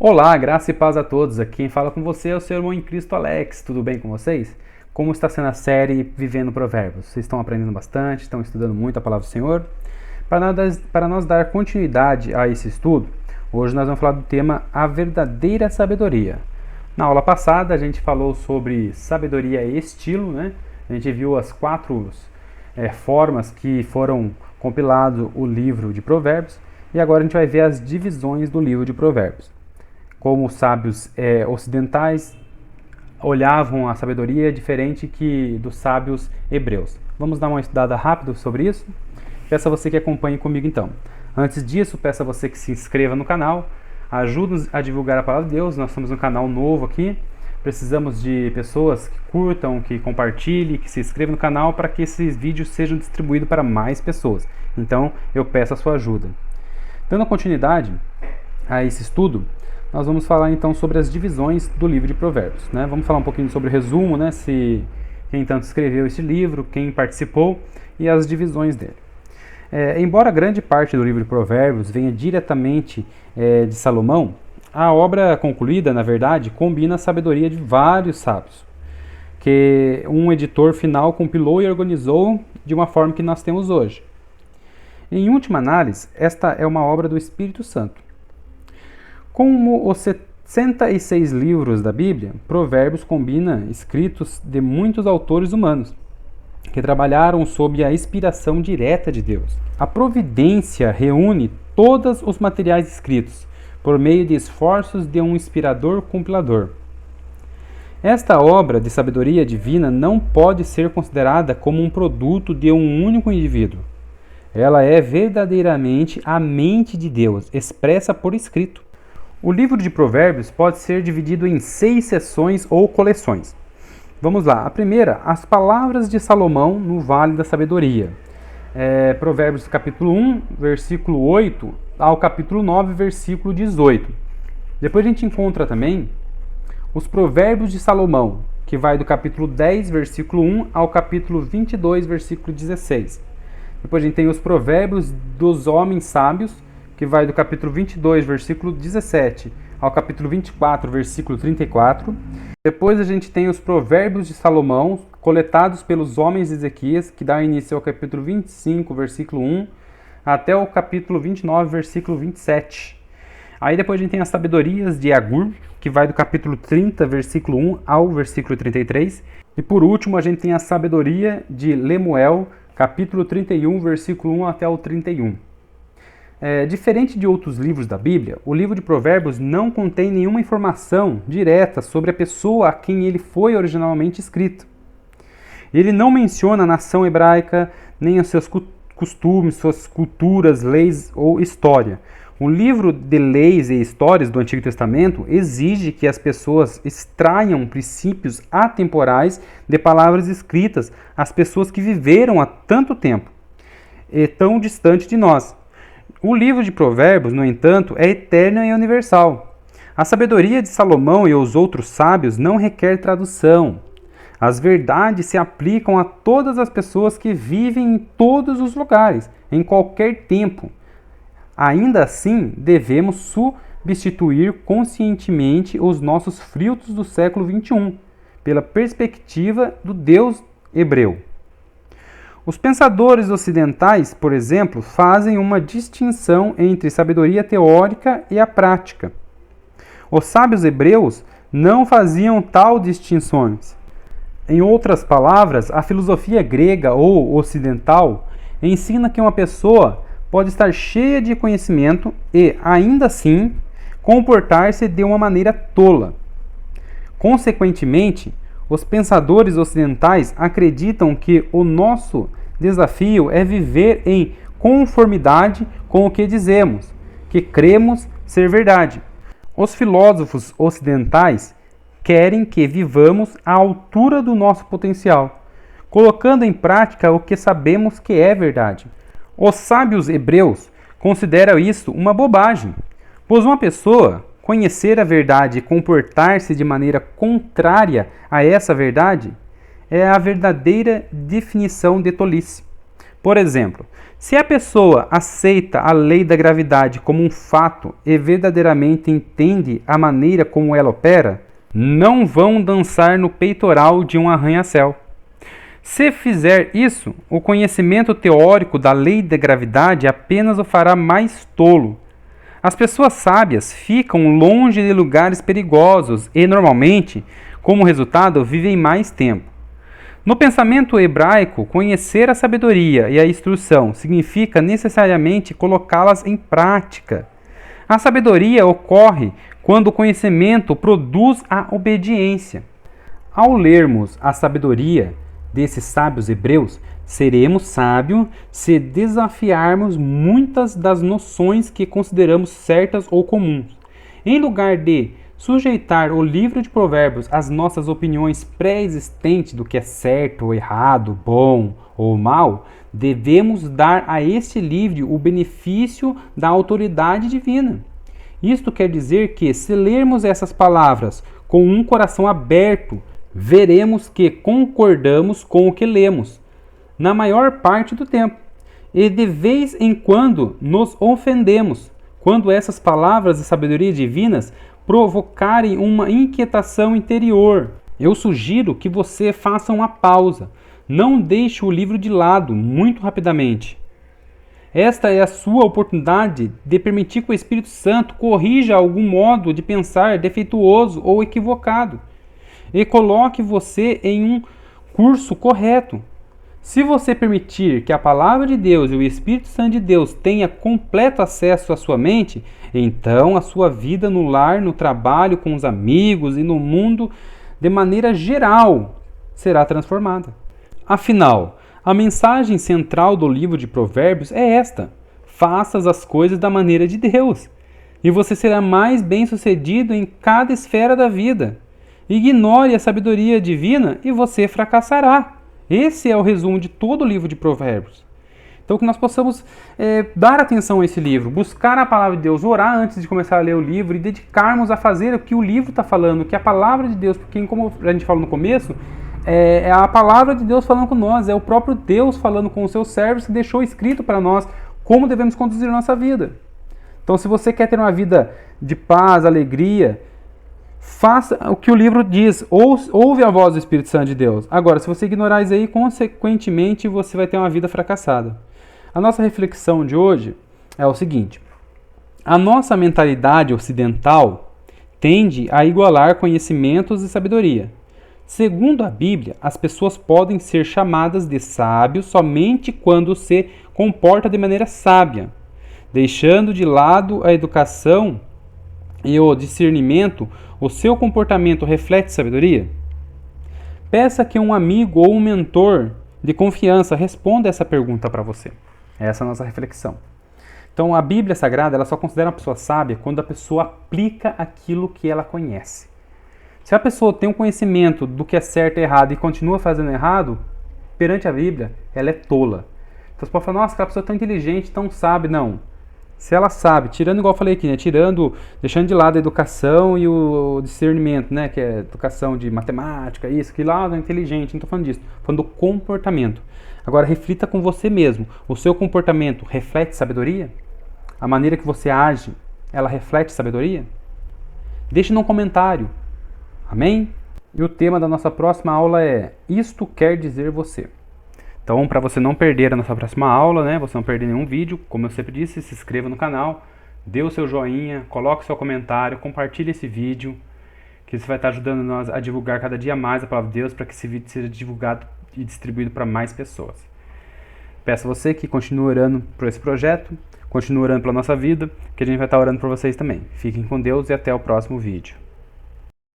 Olá, graça e paz a todos. Aqui quem fala com você é o seu irmão em Cristo, Alex. Tudo bem com vocês? Como está sendo a série Vivendo Provérbios? Vocês estão aprendendo bastante, estão estudando muito a palavra do Senhor? Para nós dar continuidade a esse estudo, hoje nós vamos falar do tema A Verdadeira Sabedoria. Na aula passada a gente falou sobre sabedoria e estilo, né? A gente viu as quatro formas que foram compilado o livro de Provérbios e agora a gente vai ver as divisões do livro de Provérbios. Como os sábios ocidentais olhavam a sabedoria diferente que dos sábios hebreus. Vamos dar uma estudada rápida sobre isso? Peço a você que acompanhe comigo então. Antes disso, peço a você que se inscreva no canal, ajude-nos a divulgar a palavra de Deus. Nós somos um canal novo aqui, precisamos de pessoas que curtam, que compartilhem, que se inscrevam no canal para que esses vídeos sejam distribuídos para mais pessoas. Então, eu peço a sua ajuda. Dando continuidade a esse estudo, nós vamos falar então sobre as divisões do livro de Provérbios, né? Vamos falar um pouquinho sobre o resumo, né? Quem tanto escreveu esse livro, quem participou e as divisões dele. Embora grande parte do livro de Provérbios venha diretamente de Salomão, a obra concluída, na verdade, combina a sabedoria de vários sábios, que um editor final compilou e organizou de uma forma que nós temos hoje. Em última análise, esta é uma obra do Espírito Santo. Como os 66 livros da Bíblia, Provérbios combina escritos de muitos autores humanos, que trabalharam sob a inspiração direta de Deus. A providência reúne todos os materiais escritos, por meio de esforços de um inspirador compilador. Esta obra de sabedoria divina não pode ser considerada como um produto de um único indivíduo. Ela é verdadeiramente a mente de Deus, expressa por escrito. O livro de Provérbios pode ser dividido em 6 seções ou coleções. Vamos lá. A primeira, as palavras de Salomão no Vale da Sabedoria. Provérbios capítulo 1, versículo 8 ao capítulo 9, versículo 18. Depois a gente encontra também os Provérbios de Salomão, que vai do capítulo 10, versículo 1 ao capítulo 22, versículo 16. Depois a gente tem os Provérbios dos Homens Sábios, que vai do capítulo 22, versículo 17, ao capítulo 24, versículo 34. Depois a gente tem os Provérbios de Salomão, coletados pelos homens de Ezequias, que dá início ao capítulo 25, versículo 1, até o capítulo 29, versículo 27. Aí depois a gente tem as Sabedorias de Agur, que vai do capítulo 30, versículo 1 ao versículo 33. E por último a gente tem a Sabedoria de Lemuel, capítulo 31, versículo 1 até o 31. Diferente de outros livros da Bíblia, o livro de Provérbios não contém nenhuma informação direta sobre a pessoa a quem ele foi originalmente escrito. Ele não menciona a nação hebraica, nem os seus costumes, suas culturas, leis ou história. O livro de leis e histórias do Antigo Testamento exige que as pessoas extraiam princípios atemporais de palavras escritas às pessoas que viveram há tanto tempo e tão distante de nós. O livro de Provérbios, no entanto, é eterno e universal. A sabedoria de Salomão e os outros sábios não requer tradução. As verdades se aplicam a todas as pessoas que vivem em todos os lugares, em qualquer tempo. Ainda assim, devemos substituir conscientemente os nossos filtros do século XXI, pela perspectiva do Deus hebreu. Os pensadores ocidentais, por exemplo, fazem uma distinção entre sabedoria teórica e a prática. Os sábios hebreus não faziam tal distinções. Em outras palavras, a filosofia grega ou ocidental ensina que uma pessoa pode estar cheia de conhecimento e, ainda assim, comportar-se de uma maneira tola. Consequentemente, os pensadores ocidentais acreditam que o nosso desafio é viver em conformidade com o que dizemos, que cremos ser verdade. Os filósofos ocidentais querem que vivamos à altura do nosso potencial, colocando em prática o que sabemos que é verdade. Os sábios hebreus consideram isso uma bobagem, pois uma pessoa conhecer a verdade e comportar-se de maneira contrária a essa verdade é a verdadeira definição de tolice. Por exemplo, se a pessoa aceita a lei da gravidade como um fato e verdadeiramente entende a maneira como ela opera, não vão dançar no peitoral de um arranha-céu. Se fizer isso, o conhecimento teórico da lei da gravidade apenas o fará mais tolo. As pessoas sábias ficam longe de lugares perigosos e, normalmente, como resultado, vivem mais tempo. No pensamento hebraico, conhecer a sabedoria e a instrução significa necessariamente colocá-las em prática. A sabedoria ocorre quando o conhecimento produz a obediência. Ao lermos a sabedoria desses sábios hebreus, seremos sábios se desafiarmos muitas das noções que consideramos certas ou comuns. Em lugar de sujeitar o livro de Provérbios às nossas opiniões pré-existentes do que é certo ou errado, bom ou mal, devemos dar a este livro o benefício da autoridade divina. Isto quer dizer que, se lermos essas palavras com um coração aberto, veremos que concordamos com o que lemos, na maior parte do tempo, e de vez em quando nos ofendemos, quando essas palavras de sabedoria divinas provocarem uma inquietação interior. Eu sugiro que você faça uma pausa, não deixe o livro de lado muito rapidamente. Esta é a sua oportunidade de permitir que o Espírito Santo corrija algum modo de pensar defeituoso ou equivocado e coloque você em um curso correto. Se você permitir que a palavra de Deus e o Espírito Santo de Deus tenha completo acesso à sua mente, então a sua vida no lar, no trabalho, com os amigos e no mundo, de maneira geral, será transformada. Afinal, a mensagem central do livro de Provérbios é esta: faças as coisas da maneira de Deus, e você será mais bem-sucedido em cada esfera da vida. Ignore a sabedoria divina e você fracassará. Esse é o resumo de todo o livro de Provérbios. Então, que nós possamos dar atenção a esse livro, buscar a palavra de Deus, orar antes de começar a ler o livro e dedicarmos a fazer o que o livro está falando, que é a palavra de Deus, porque, como a gente falou no começo, é a palavra de Deus falando com nós, é o próprio Deus falando com os seus servos que deixou escrito para nós como devemos conduzir a nossa vida. Então, se você quer ter uma vida de paz, alegria, faça o que o livro diz, ouve a voz do Espírito Santo de Deus. Agora, se você ignorar isso aí, consequentemente, você vai ter uma vida fracassada. A nossa reflexão de hoje é o seguinte: a nossa mentalidade ocidental tende a igualar conhecimentos e sabedoria. Segundo a Bíblia, as pessoas podem ser chamadas de sábios somente quando se comporta de maneira sábia, deixando de lado a educação e o discernimento. O seu comportamento reflete sabedoria? Peça que um amigo ou um mentor de confiança responda essa pergunta para você. Essa é a nossa reflexão. Então, a Bíblia Sagrada, ela só considera uma pessoa sábia quando a pessoa aplica aquilo que ela conhece. Se a pessoa tem um conhecimento do que é certo e errado e continua fazendo errado, perante a Bíblia, ela é tola. Então você pode falar: nossa, aquela pessoa é tão inteligente, tão sábia. Não. Se ela sabe, tirando, igual eu falei aqui, né, deixando de lado a educação e o discernimento, né, que é educação de matemática, isso, que lá é inteligente, não estou falando disso, estou falando do comportamento. Agora, reflita com você mesmo: o seu comportamento reflete sabedoria? A maneira que você age, ela reflete sabedoria? Deixe num comentário. Amém? E o tema da nossa próxima aula é: isto quer dizer você. Então, para você não perder a nossa próxima aula, né, você não perder nenhum vídeo, como eu sempre disse, se inscreva no canal, dê o seu joinha, coloque o seu comentário, compartilhe esse vídeo, que isso vai estar ajudando nós a divulgar cada dia mais a palavra de Deus, para que esse vídeo seja divulgado e distribuído para mais pessoas. Peço a você que continue orando por esse projeto, continue orando pela nossa vida, que a gente vai estar orando por vocês também. Fiquem com Deus e até o próximo vídeo.